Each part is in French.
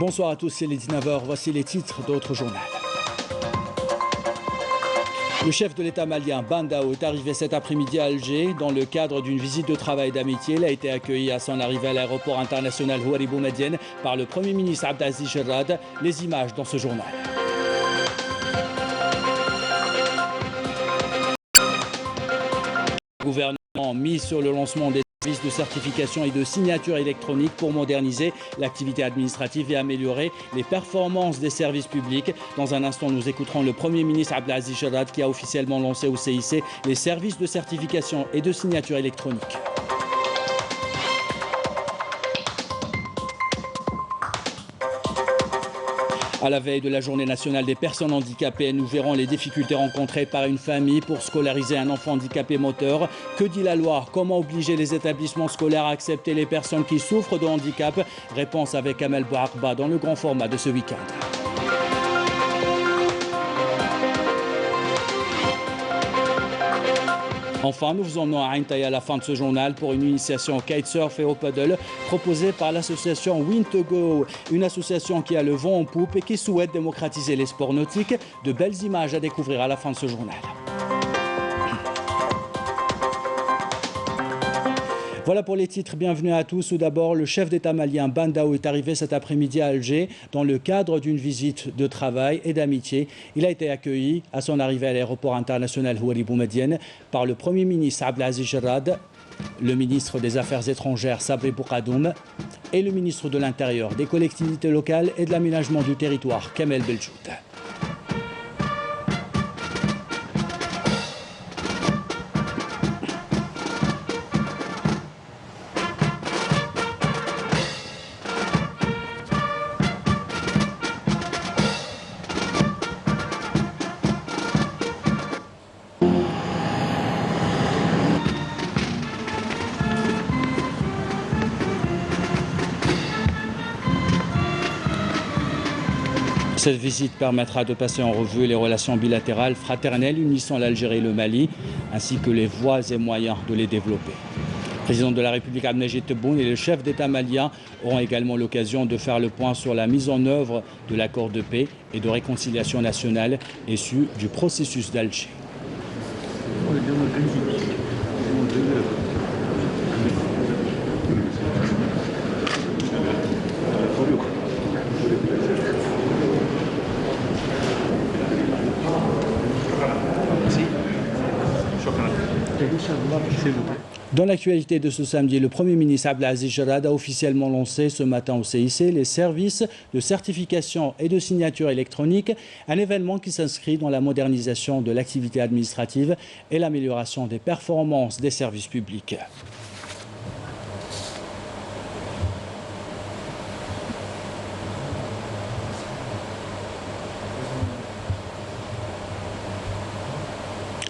Bonsoir à tous, c'est les 19h. Voici les titres d'autres journaux. Le chef de l'État malien, Ban Dao, est arrivé cet après-midi à Alger dans le cadre d'une visite de travail d'amitié. Il a été accueilli à son arrivée à l'aéroport international Houari Boumediene par le Premier ministre Abdelaziz Jarrad. Les images dans ce journal. Le gouvernement mise sur le lancement des services de certification et de signature électronique pour moderniser l'activité administrative et améliorer les performances des services publics. Dans un instant, nous écouterons le Premier ministre Abdelaziz Jarrad qui a officiellement lancé au CIC les services de certification et de signature électronique. À la veille de la journée nationale des personnes handicapées, nous verrons les difficultés rencontrées par une famille pour scolariser un enfant handicapé moteur. Que dit la loi? Comment obliger les établissements scolaires à accepter les personnes qui souffrent de handicap? Réponse avec Kamel Bouakba dans le grand format de ce week-end. Enfin, nous vous emmenons à Ain Taïa à la fin de ce journal pour une initiation au kitesurf et au paddle proposée par l'association Wind2Go, une association qui a le vent en poupe et qui souhaite démocratiser les sports nautiques. De belles images à découvrir à la fin de ce journal. Voilà pour les titres, bienvenue à tous. Tout d'abord, le chef d'État malien Ban Dao est arrivé cet après-midi à Alger dans le cadre d'une visite de travail et d'amitié. Il a été accueilli à son arrivée à l'aéroport international Houari Boumediene par le Premier ministre Abdelaziz Jarrad, le ministre des Affaires étrangères Sabri Boukadoum et le ministre de l'Intérieur, des collectivités locales et de l'aménagement du territoire Kamel Beljoud. Cette visite permettra de passer en revue les relations bilatérales fraternelles unissant l'Algérie et le Mali, ainsi que les voies et moyens de les développer. Le président de la République Abdelmajid Tebboune et le chef d'État malien auront également l'occasion de faire le point sur la mise en œuvre de l'accord de paix et de réconciliation nationale issu du processus d'Alger. Dans l'actualité de ce samedi, le Premier ministre Abdelaziz Jarrad a officiellement lancé ce matin au CIC les services de certification et de signature électronique, un événement qui s'inscrit dans la modernisation de l'activité administrative et l'amélioration des performances des services publics.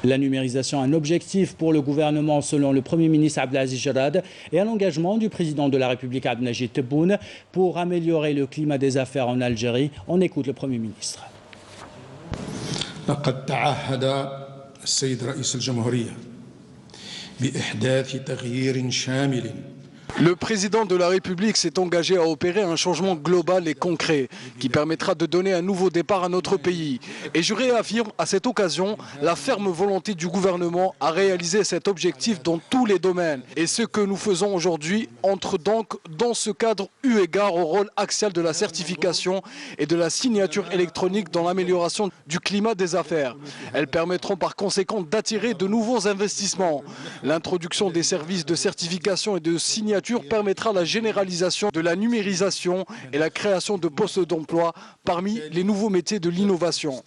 La numérisation, un objectif pour le gouvernement selon le Premier ministre Abdelaziz Jarrad et un engagement du président de la République Abdelmajid Tebboune pour améliorer le climat des affaires en Algérie. On écoute le Premier ministre. لقد تعهد السيد رئيس الجمهورية بإحداث تغيير شامل. Le président de la République s'est engagé à opérer un changement global et concret qui permettra de donner un nouveau départ à notre pays. Et je réaffirme à cette occasion la ferme volonté du gouvernement à réaliser cet objectif dans tous les domaines. Et ce que nous faisons aujourd'hui entre donc dans ce cadre eu égard au rôle axial de la certification et de la signature électronique dans l'amélioration du climat des affaires. Elles permettront par conséquent d'attirer de nouveaux investissements. L'introduction des services de certification et de signature permettra la généralisation de la numérisation et la création de postes d'emploi parmi les nouveaux métiers de l'innovation.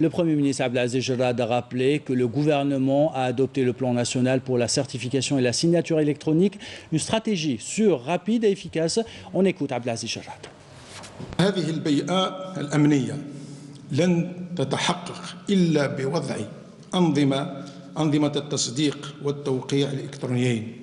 Le Premier ministre Abdelaziz Jarrad a rappelé que le gouvernement a adopté le plan national pour la certification et la signature électronique, une stratégie sûre, rapide et efficace. On écoute Abdelaziz Jarrad. هذه البيئة الأمنية لن تتحقق إلا بوضع أنظمة التصديق والتوقيع الإلكترونيين.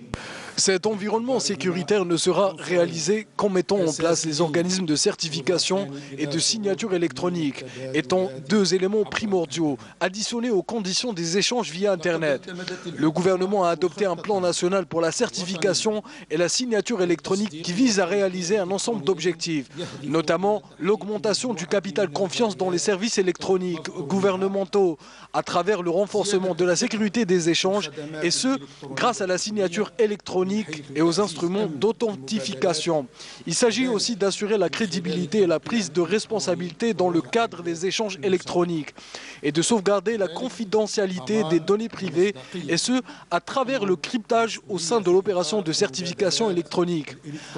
Cet environnement sécuritaire ne sera réalisé qu'en mettant en place les organismes de certification et de signature électronique, étant deux éléments primordiaux, additionnés aux conditions des échanges via Internet. Le gouvernement a adopté un plan national pour la certification et la signature électronique qui vise à réaliser un ensemble d'objectifs, notamment l'augmentation du capital confiance dans les services électroniques gouvernementaux à travers le renforcement de la sécurité des échanges, et ce, grâce à la signature électronique et aux instruments d'authentification. Il s'agit aussi d'assurer la crédibilité et la prise de responsabilité dans le cadre des échanges électroniques et de sauvegarder la confidentialité des données privées, et ce, à travers le cryptage au sein de l'opération de certification électronique.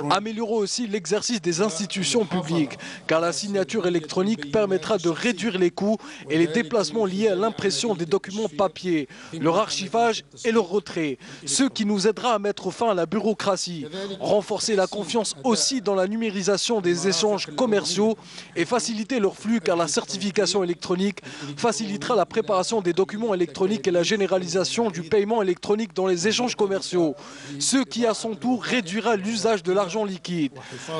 Améliorer aussi l'exercice des institutions publiques, car la signature électronique permettra de réduire les coûts et les déplacements liés à l'impression des documents papier, leur archivage et leur retrait, ce qui nous aidera à mettre fin à la bureaucratie, renforcer la confiance aussi dans la numérisation des échanges commerciaux et faciliter leur flux, car la certification électronique facilitera la préparation des documents électroniques et la généralisation du paiement électronique dans les échanges commerciaux, ce qui à son tour réduira l'usage de l'argent liquide.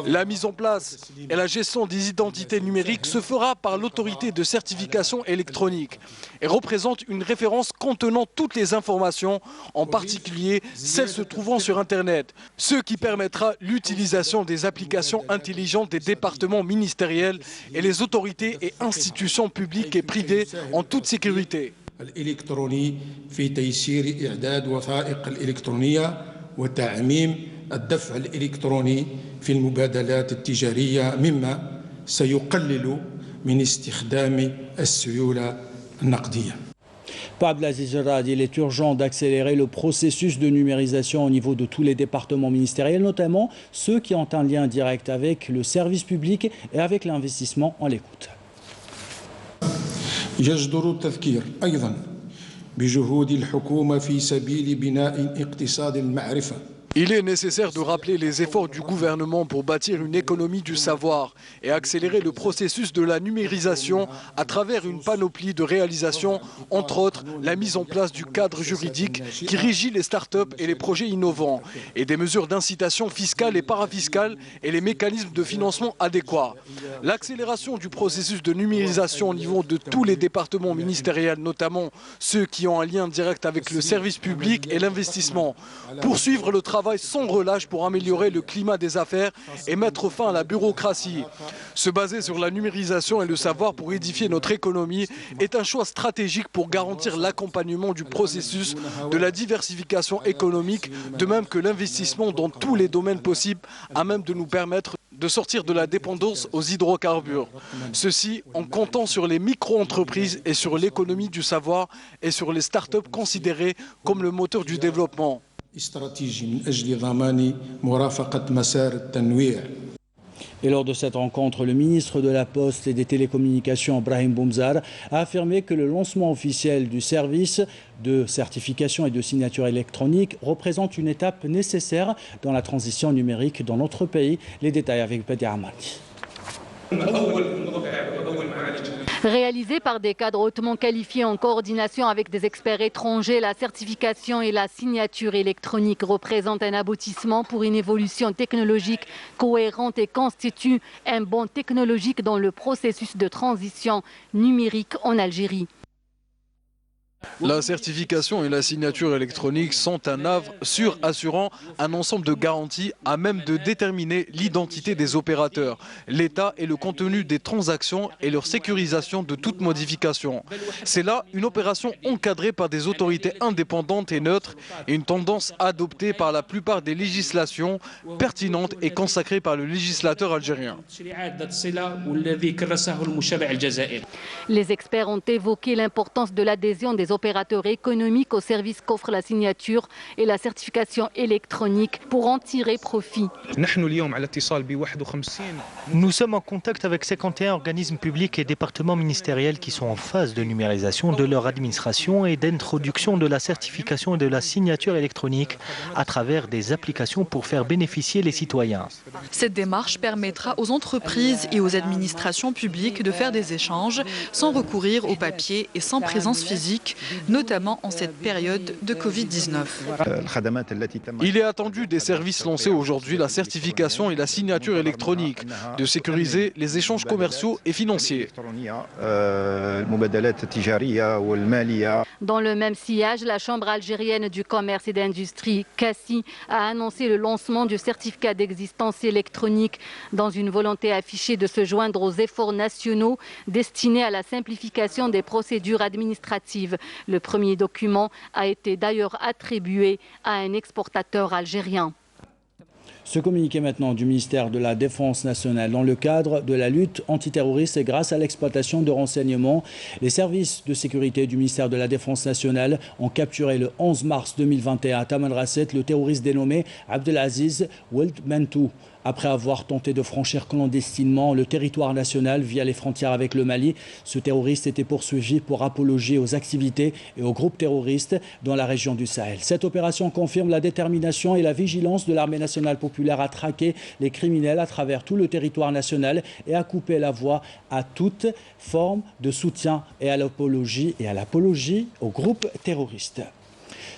La mise en place et la gestion des identités numériques se fera par l'autorité de certification électronique et représente une référence contenant toutes les informations, en particulier celles se trouvant sur Internet, ce qui permettra l'utilisation des applications intelligentes des départements ministériels et les autorités et institutions publiques et privées en toute sécurité. الإلكتروني في تيسير إعداد وثائق الإلكترونية وتعميم الدفع الإلكتروني في المبادلات التجارية مما سيقلل من استخدام السيولة النقدية. Pour Abdelaziz Jarrad, il est urgent d'accélérer le processus de numérisation au niveau de tous les départements ministériels, notamment ceux qui ont un lien direct avec le service public et avec l'investissement. On l'écoute. يجدر التذكير أيضا بجهود الحكومة في سبيل بناء اقتصاد المعرفة. Il est nécessaire de rappeler les efforts du gouvernement pour bâtir une économie du savoir et accélérer le processus de la numérisation à travers une panoplie de réalisations, entre autres la mise en place du cadre juridique qui régit les start-up et les projets innovants, et des mesures d'incitation fiscale et parafiscale et les mécanismes de financement adéquats. L'accélération du processus de numérisation au niveau de tous les départements ministériels, notamment ceux qui ont un lien direct avec le service public et l'investissement. Poursuivre le travail sans relâche pour améliorer le climat des affaires et mettre fin à la bureaucratie. Se baser sur la numérisation et le savoir pour édifier notre économie est un choix stratégique pour garantir l'accompagnement du processus de la diversification économique, de même que l'investissement dans tous les domaines possibles à même de nous permettre de sortir de la dépendance aux hydrocarbures. Ceci en comptant sur les micro-entreprises et sur l'économie du savoir et sur les start-up considérées comme le moteur du développement. Et lors de cette rencontre, le ministre de la Poste et des Télécommunications, Brahim Boumzar, a affirmé que le lancement officiel du service de certification et de signature électronique représente une étape nécessaire dans la transition numérique dans notre pays. Les détails avec Badi Amati. Réalisée par des cadres hautement qualifiés en coordination avec des experts étrangers, la certification et la signature électronique représentent un aboutissement pour une évolution technologique cohérente et constituent un bond technologique dans le processus de transition numérique en Algérie. La certification et la signature électronique sont un havre sûr assurant un ensemble de garanties à même de déterminer l'identité des opérateurs, l'état et le contenu des transactions et leur sécurisation de toute modification. C'est là une opération encadrée par des autorités indépendantes et neutres et une tendance adoptée par la plupart des législations pertinentes et consacrées par le législateur algérien. Les experts ont évoqué l'importance de l'adhésion des opérateurs économiques au service qu'offre la signature et la certification électronique pour en tirer profit. Nous sommes en contact avec 51 organismes publics et départements ministériels qui sont en phase de numérisation de leur administration et d'introduction de la certification et de la signature électronique à travers des applications pour faire bénéficier les citoyens. Cette démarche permettra aux entreprises et aux administrations publiques de faire des échanges sans recourir au papier et sans présence physique, notamment en cette période de Covid-19. Il est attendu des services lancés aujourd'hui la certification et la signature électronique, de sécuriser les échanges commerciaux et financiers. Dans le même sillage, la Chambre algérienne du commerce et d'industrie, CACI, a annoncé le lancement du certificat d'existence électronique dans une volonté affichée de se joindre aux efforts nationaux destinés à la simplification des procédures administratives. Le premier document a été d'ailleurs attribué à un exportateur algérien. Ce communiqué maintenant du ministère de la Défense nationale dans le cadre de la lutte antiterroriste et grâce à l'exploitation de renseignements, les services de sécurité du ministère de la Défense nationale ont capturé le 11 mars 2021 à Tamanrasset le terroriste dénommé Abdelaziz Ould Mentou. Après avoir tenté de franchir clandestinement le territoire national via les frontières avec le Mali, ce terroriste était poursuivi pour apologie aux activités et aux groupes terroristes dans la région du Sahel. Cette opération confirme la détermination et la vigilance de l'armée nationale populaire à traquer les criminels à travers tout le territoire national et à couper la voie à toute forme de soutien et à l'apologie aux groupes terroristes.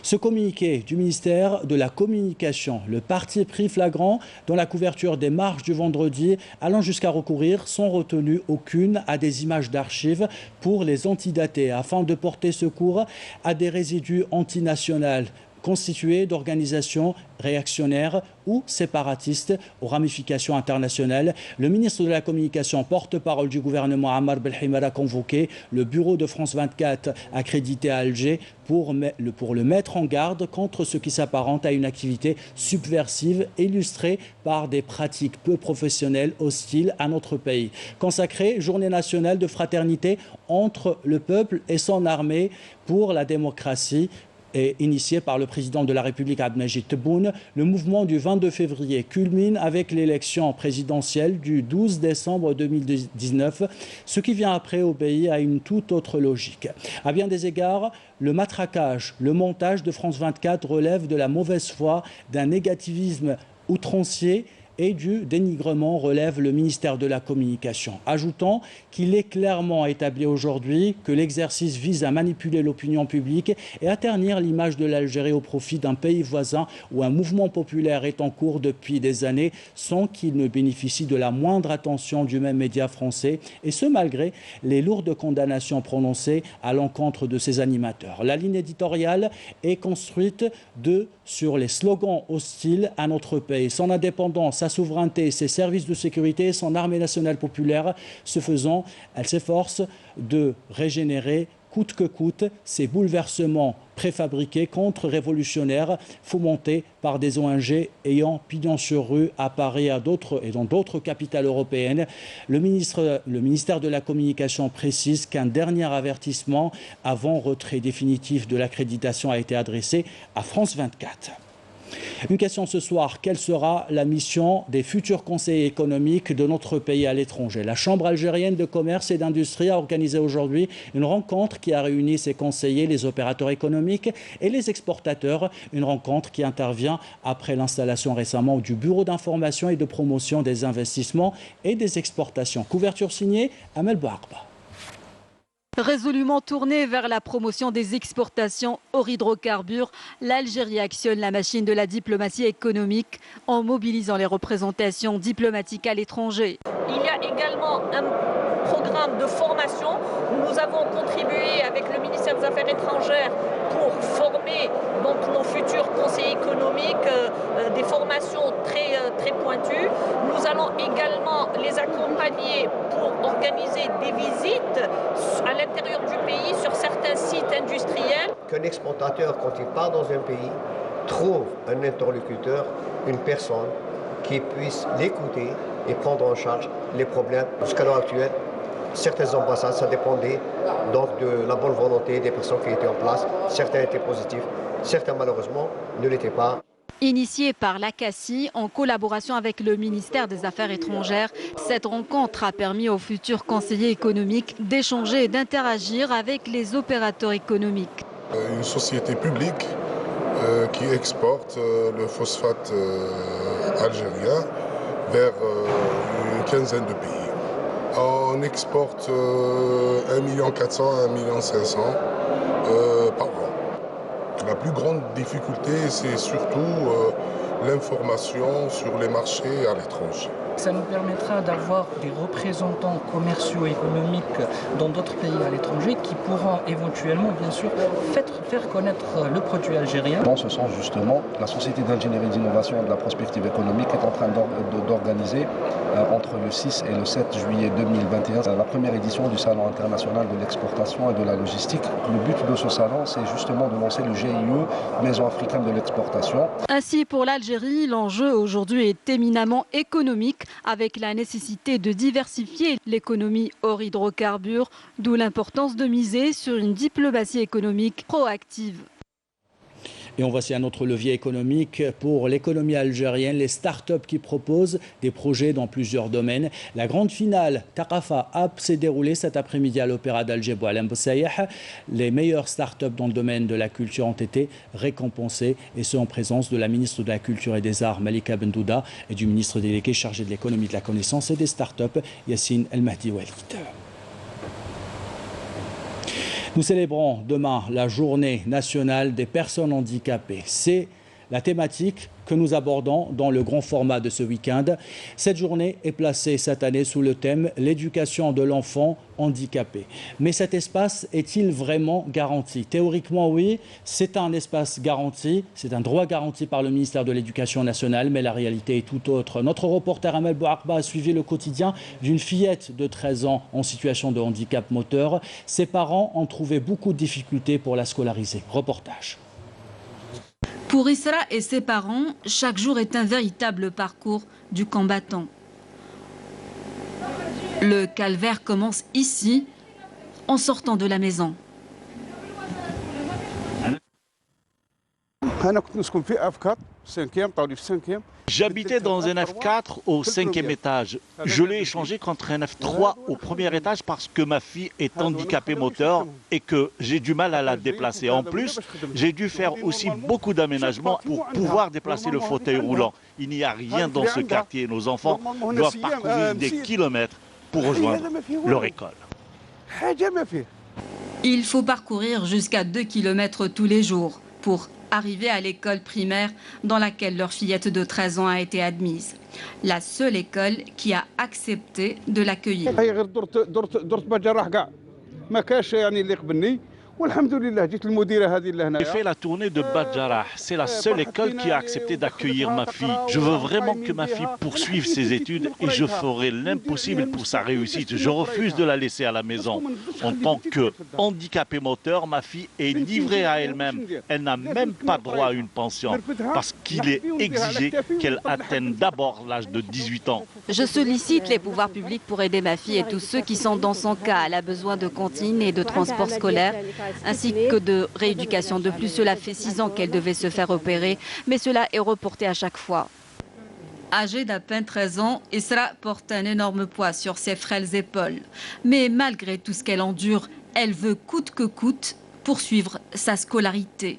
Ce communiqué du ministère de la Communication, le parti pris flagrant dans la couverture des marches du vendredi, allant jusqu'à recourir sans retenue aucune à des images d'archives pour les antidater afin de porter secours à des résidus antinationaux constitués d'organisations réactionnaires ou séparatistes aux ramifications internationales. Le ministre de la Communication, porte-parole du gouvernement Ammar Belhimar, a convoqué le bureau de France 24 accrédité à Alger pour le mettre en garde contre ce qui s'apparente à une activité subversive illustrée par des pratiques peu professionnelles hostiles à notre pays. Consacrée journée nationale de fraternité entre le peuple et son armée pour la démocratie, et initié par le président de la République Abdelmajid Tebboune, le mouvement du 22 février culmine avec l'élection présidentielle du 12 décembre 2019. Ce qui vient après obéit à une toute autre logique. À bien des égards, le matraquage, le montage de France 24 relève de la mauvaise foi, d'un négativisme outrancier et du dénigrement, relève le ministère de la Communication. Ajoutant qu'il est clairement établi aujourd'hui que l'exercice vise à manipuler l'opinion publique et à ternir l'image de l'Algérie au profit d'un pays voisin où un mouvement populaire est en cours depuis des années sans qu'il ne bénéficie de la moindre attention du même média français, et ce malgré les lourdes condamnations prononcées à l'encontre de ses animateurs. La ligne éditoriale est construite sur les slogans hostiles à notre pays, son indépendance, sa souveraineté, ses services de sécurité, son armée nationale populaire. Ce faisant, elle s'efforce de régénérer coûte que coûte ces bouleversements préfabriqués, contre-révolutionnaires, fomentés par des ONG ayant pignon sur rue à Paris et dans d'autres capitales européennes. Le ministère de la Communication précise qu'un dernier avertissement avant retrait définitif de l'accréditation a été adressé à France 24. Une question ce soir, quelle sera la mission des futurs conseillers économiques de notre pays à l'étranger? La Chambre algérienne de commerce et d'industrie a organisé aujourd'hui une rencontre qui a réuni ses conseillers, les opérateurs économiques et les exportateurs. Une rencontre qui intervient après l'installation récemment du Bureau d'information et de promotion des investissements et des exportations. Couverture signée Amel Bouarba. Résolument tournée vers la promotion des exportations hors hydrocarbures, l'Algérie actionne la machine de la diplomatie économique en mobilisant les représentations diplomatiques à l'étranger. Il y a également un programme de formation où nous avons contribué avec le ministère des Affaires étrangères pour former donc nos futurs conseillers économiques, des formations très pointues. Nous allons également les accompagner pour organiser des visites à l'intérieur du pays sur certains sites industriels. Qu'un exportateur, quand il part dans un pays, trouve un interlocuteur, une personne qui puisse l'écouter et prendre en charge les problèmes. Jusqu'à l'heure actuelle, certaines ambassades, ça dépendait donc de la bonne volonté des personnes qui étaient en place. Certains étaient positifs, certains malheureusement ne l'étaient pas. Initiée par l'ACACI en collaboration avec le ministère des Affaires étrangères, cette rencontre a permis aux futurs conseillers économiques d'échanger et d'interagir avec les opérateurs économiques. Une société publique qui exporte le phosphate algérien vers une quinzaine de pays. On exporte 1 400 000 à 1 500 000 par an. La plus grande difficulté, c'est surtout l'information sur les marchés à l'étranger. Ça nous permettra d'avoir des représentants commerciaux et économiques dans d'autres pays à l'étranger qui pourront éventuellement, bien sûr, faire connaître le produit algérien. Dans ce sens, justement, la Société d'ingénierie d'innovation et de la prospective économique est en train d'organiser entre le 6 et le 7 juillet 2021 la première édition du Salon international de l'exportation et de la logistique. Le but de ce salon, c'est justement de lancer le GIE, Maison africaine de l'exportation. Ainsi, pour l'Algérie, l'enjeu aujourd'hui est éminemment économique, avec la nécessité de diversifier l'économie hors hydrocarbures, d'où l'importance de miser sur une diplomatie économique proactive. Et on voici un autre levier économique pour l'économie algérienne, les start-up qui proposent des projets dans plusieurs domaines. La grande finale Thaqafa App s'est déroulée cet après-midi à l'Opéra d'Alger Boualem Boussaïh. Les meilleures start-up dans le domaine de la culture ont été récompensées, et ce en présence de la ministre de la Culture et des Arts Malika Bendouda et du ministre délégué chargé de l'économie, de la connaissance et des start-up Yassine El Mahdi Walid. Nous célébrons demain la journée nationale des personnes handicapées. C'est la thématique que nous abordons dans le grand format de ce week-end. Cette journée est placée cette année sous le thème « L'éducation de l'enfant handicapé ». Mais cet espace est-il vraiment garanti? Théoriquement, oui, c'est un espace garanti, c'est un droit garanti par le ministère de l'Éducation nationale, mais la réalité est tout autre. Notre reporter Amel Bouakba a suivi le quotidien d'une fillette de 13 ans en situation de handicap moteur. Ses parents ont trouvé beaucoup de difficultés pour la scolariser. Reportage. Pour Isra et ses parents, chaque jour est un véritable parcours du combattant. Le calvaire commence ici, en sortant de la maison. J'habitais dans un F4 au 5e étage. Je l'ai échangé contre un F3 au premier étage parce que ma fille est handicapée moteur et que j'ai du mal à la déplacer. En plus, j'ai dû faire aussi beaucoup d'aménagements pour pouvoir déplacer le fauteuil roulant. Il n'y a rien dans ce quartier. Nos enfants doivent parcourir des kilomètres pour rejoindre leur école. Il faut parcourir jusqu'à 2 km tous les jours pour arriver à l'école primaire dans laquelle leur fillette de 13 ans a été admise. La seule école qui a accepté de l'accueillir. J'ai fait la tournée de Badjarah. C'est la seule école qui a accepté d'accueillir ma fille. Je veux vraiment que ma fille poursuive ses études et je ferai l'impossible pour sa réussite. Je refuse de la laisser à la maison. En tant que handicapée moteur, ma fille est livrée à elle-même. Elle n'a même pas droit à une pension parce qu'il est exigé qu'elle atteigne d'abord l'âge de 18 ans. Je sollicite les pouvoirs publics pour aider ma fille et tous ceux qui sont dans son cas. Elle a besoin de cantine et de transport scolaire, ainsi que de rééducation. De plus, cela fait 6 ans qu'elle devait se faire opérer, mais cela est reporté à chaque fois. Âgée d'à peine 13 ans, Isra porte un énorme poids sur ses frêles épaules. Mais malgré tout ce qu'elle endure, elle veut coûte que coûte poursuivre sa scolarité.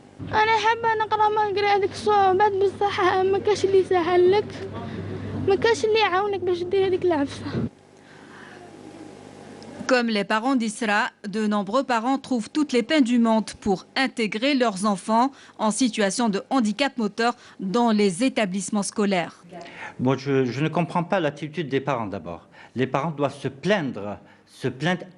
Comme les parents d'Isra, de nombreux parents trouvent toutes les peines du monde pour intégrer leurs enfants en situation de handicap moteur dans les établissements scolaires. Moi, je ne comprends pas l'attitude des parents d'abord. Les parents doivent se plaindre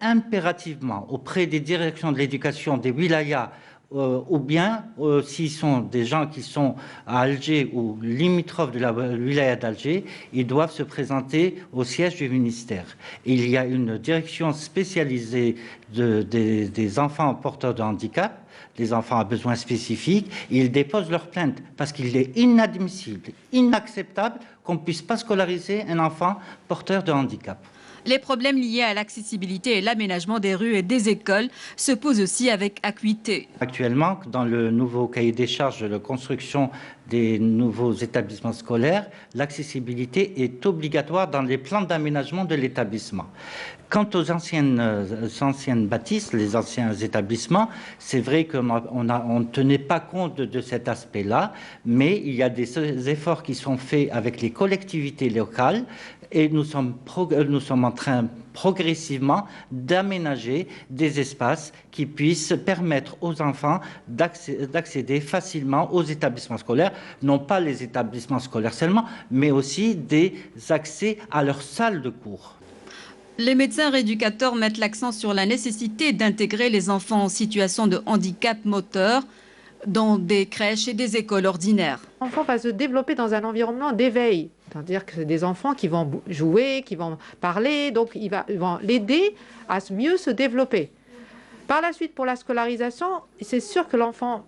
impérativement auprès des directions de l'éducation des wilayas, ou bien s'ils sont des gens qui sont à Alger ou limitrophes de la wilaya d'Alger, ils doivent se présenter au siège du ministère. Il y a une direction spécialisée des enfants porteurs de handicap, des enfants à besoins spécifiques. Ils déposent leur plainte parce qu'il est inadmissible, inacceptable qu'on ne puisse pas scolariser un enfant porteur de handicap. Les problèmes liés à l'accessibilité et l'aménagement des rues et des écoles se posent aussi avec acuité. Actuellement, dans le nouveau cahier des charges de la construction des nouveaux établissements scolaires, l'accessibilité est obligatoire dans les plans d'aménagement de l'établissement. Quant aux anciennes bâtisses, les anciens établissements, c'est vrai qu'on ne tenait pas compte de cet aspect-là, mais il y a des efforts qui sont faits avec les collectivités locales Et nous sommes en train progressivement d'aménager des espaces qui puissent permettre aux enfants d'accéder facilement aux établissements scolaires, non pas les établissements scolaires seulement, mais aussi des accès à leurs salles de cours. Les médecins rééducateurs mettent l'accent sur la nécessité d'intégrer les enfants en situation de handicap moteur dans des crèches et des écoles ordinaires. L'enfant va se développer dans un environnement d'éveil, c'est-à-dire que c'est des enfants qui vont jouer, qui vont parler, donc ils vont l'aider à mieux se développer. Par la suite, pour la scolarisation, c'est sûr que l'enfant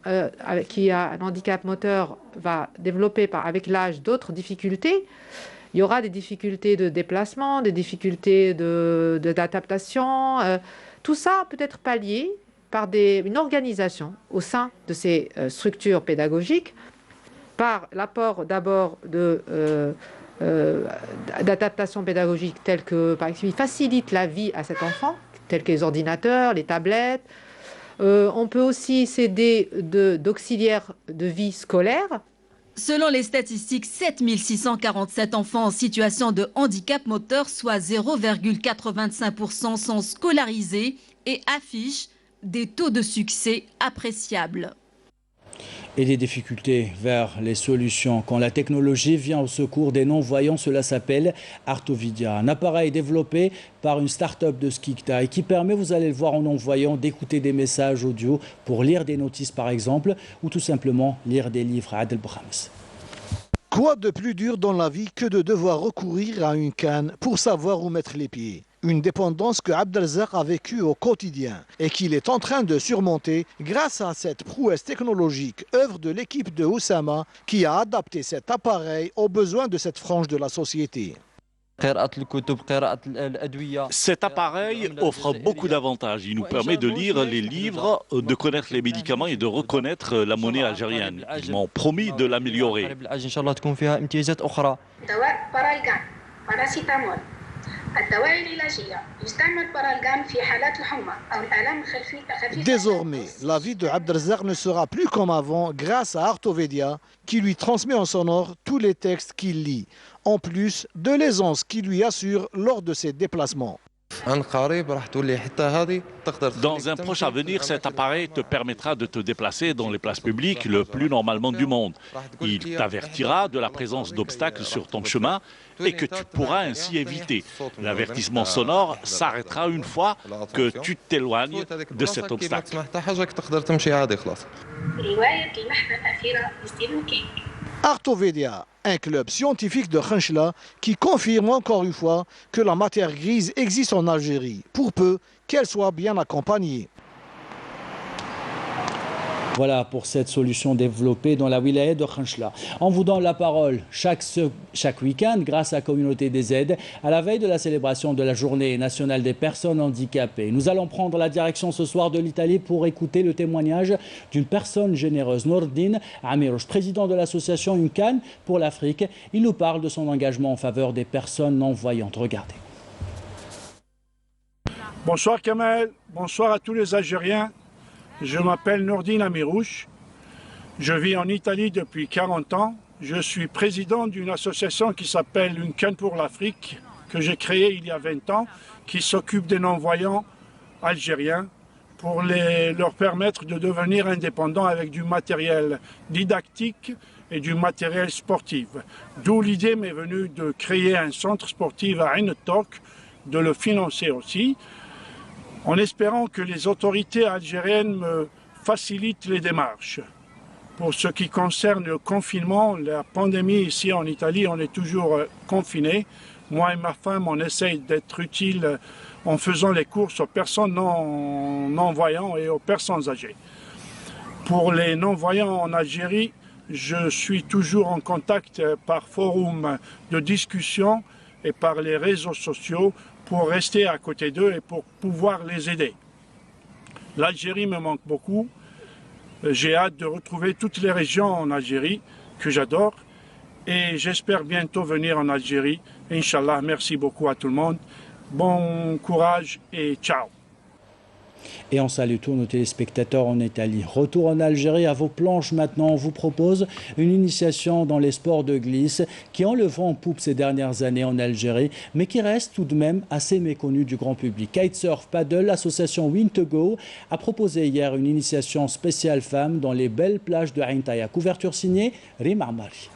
qui a un handicap moteur va développer avec l'âge d'autres difficultés. Il y aura des difficultés de déplacement, des difficultés d'adaptation. Tout ça peut être pallié par une organisation au sein de ces structures pédagogiques, par l'apport d'abord d'adaptation pédagogique telle que, par exemple, il facilite la vie à cet enfant, tels que les ordinateurs, les tablettes. On peut aussi s'aider d'auxiliaires de vie scolaire. Selon les statistiques, 7647 enfants en situation de handicap moteur, soit 0,85%, sont scolarisés et affichent des taux de succès appréciables. Et des difficultés vers les solutions. Quand la technologie vient au secours des non-voyants, cela s'appelle Artovidia, un appareil développé par une start-up de Skikta et qui permet, vous allez le voir en non-voyant, d'écouter des messages audio pour lire des notices par exemple, ou tout simplement lire des livres. Adel Bouhams. Quoi de plus dur dans la vie que de devoir recourir à une canne pour savoir où mettre les pieds? Une dépendance que Abdelzak a vécue au quotidien et qu'il est en train de surmonter grâce à cette prouesse technologique, œuvre de l'équipe de Oussama qui a adapté cet appareil aux besoins de cette frange de la société. Cet appareil offre beaucoup d'avantages. Il nous permet de lire les livres, de connaître les médicaments et de reconnaître la monnaie algérienne. Ils m'ont promis de l'améliorer. Désormais, la vie de Abdelzak ne sera plus comme avant grâce à Artovedia qui lui transmet en sonore tous les textes qu'il lit, en plus de l'aisance qu'il lui assure lors de ses déplacements. Dans un proche avenir, cet appareil te permettra de te déplacer dans les places publiques le plus normalement du monde. Il t'avertira de la présence d'obstacles sur ton chemin et que tu pourras ainsi éviter. L'avertissement sonore s'arrêtera une fois que tu t'éloignes de cet obstacle. Artovedia, un club scientifique de Khenchela qui confirme encore une fois que la matière grise existe en Algérie, pour peu qu'elle soit bien accompagnée. Voilà pour cette solution développée dans la wilaya de Khenchela. On vous donne la parole chaque week-end grâce à la communauté des aides à la veille de la célébration de la journée nationale des personnes handicapées. Nous allons prendre la direction ce soir de l'Italie pour écouter le témoignage d'une personne généreuse, Nordine Amirouche, président de l'association Une Canne pour l'Afrique. Il nous parle de son engagement en faveur des personnes non-voyantes. Regardez. Bonsoir Kamel, bonsoir à tous les Algériens. Je m'appelle Nordine Amirouche, je vis en Italie depuis 40 ans. Je suis président d'une association qui s'appelle Une Canne pour l'Afrique, que j'ai créée il y a 20 ans, qui s'occupe des non-voyants algériens pour leur permettre de devenir indépendants avec du matériel didactique et du matériel sportif. D'où l'idée m'est venue de créer un centre sportif à Ain Tork, de le financer aussi, en espérant que les autorités algériennes me facilitent les démarches. Pour ce qui concerne le confinement, la pandémie ici en Italie, on est toujours confinés. Moi et ma femme, on essaye d'être utile en faisant les courses aux personnes non-voyants et aux personnes âgées. Pour les non-voyants en Algérie, je suis toujours en contact par forum de discussion et par les réseaux sociaux pour rester à côté d'eux et pour pouvoir les aider. L'Algérie me manque beaucoup. J'ai hâte de retrouver toutes les régions en Algérie que j'adore et j'espère bientôt venir en Algérie. Inch'Allah, merci beaucoup à tout le monde. Bon courage et ciao. Et on salue tous nos téléspectateurs en Italie. Retour en Algérie, à vos planches maintenant. On vous propose une initiation dans les sports de glisse qui ont le vent en poupe ces dernières années en Algérie, mais qui reste tout de même assez méconnu du grand public. Kitesurf Paddle, l'association Win2Go a proposé hier une initiation spéciale femmes dans les belles plages de Ain Taïa. Couverture signée Rima Amari.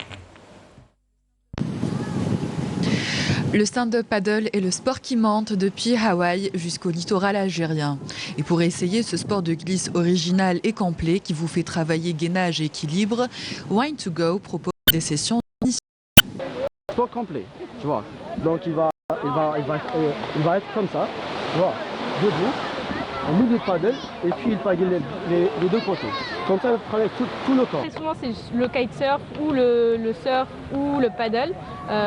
Le stand-up paddle est le sport qui monte depuis Hawaï jusqu'au littoral algérien. Et pour essayer ce sport de glisse original et complet qui vous fait travailler gainage et équilibre, Win2Go propose des sessions d'initiation. Sport complet, tu vois. Donc il va être comme ça, tu vois, debout, au milieu de paddle, et puis il paddle les deux côtés. Comme ça, il travaille tout le corps. Souvent, c'est le kitesurf ou le surf ou le paddle.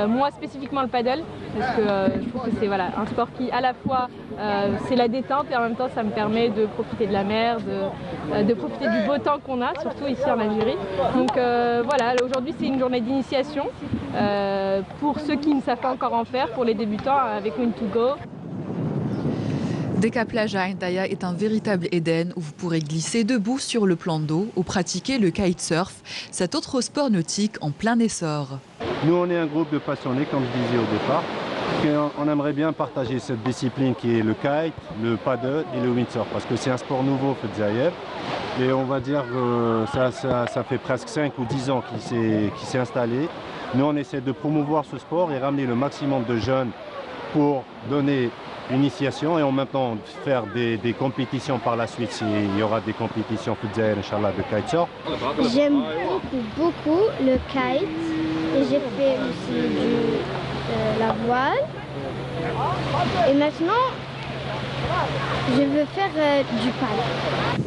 Moi, spécifiquement le paddle, parce que je trouve que c'est un sport qui, à la fois, c'est la détente et en même temps, ça me permet de profiter de la mer, de profiter du beau temps qu'on a, surtout ici en Algérie. Donc voilà, aujourd'hui, c'est une journée d'initiation pour ceux qui ne savent pas encore en faire, pour les débutants avec Win2Go. Décaplage à Ain Taïa est un véritable Éden où vous pourrez glisser debout sur le plan d'eau ou pratiquer le kitesurf, cet autre sport nautique en plein essor. Nous, on est un groupe de passionnés, comme je disais au départ. On aimerait bien partager cette discipline qui est le kite, le paddle et le windsurf, parce que c'est un sport nouveau au Fedzaïev. Et on va dire que ça fait presque 5 ou 10 ans qu'il s'est installé. Nous, on essaie de promouvoir ce sport et ramener le maximum de jeunes pour donner initiation et en même temps faire des compétitions par la suite s'il y aura des compétitions Fedzaïev, Inch'Allah, de kitesurf. J'aime beaucoup le kite et j'ai fait aussi la voile. Et maintenant, je veux faire du paddle.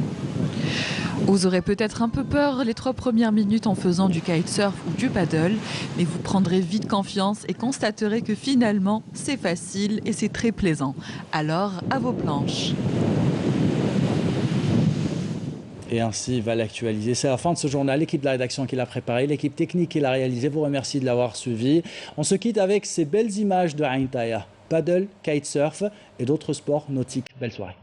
Vous aurez peut-être un peu peur les 3 premières minutes en faisant du kitesurf ou du paddle, mais vous prendrez vite confiance et constaterez que finalement, c'est facile et c'est très plaisant. Alors, à vos planches. Et ainsi va l'actualiser. C'est la fin de ce journal. L'équipe de la rédaction qui l'a préparé, l'équipe technique qui l'a réalisé vous remercie de l'avoir suivi. On se quitte avec ces belles images de Ain Taïa, paddle, kitesurf et d'autres sports nautiques. Belle soirée.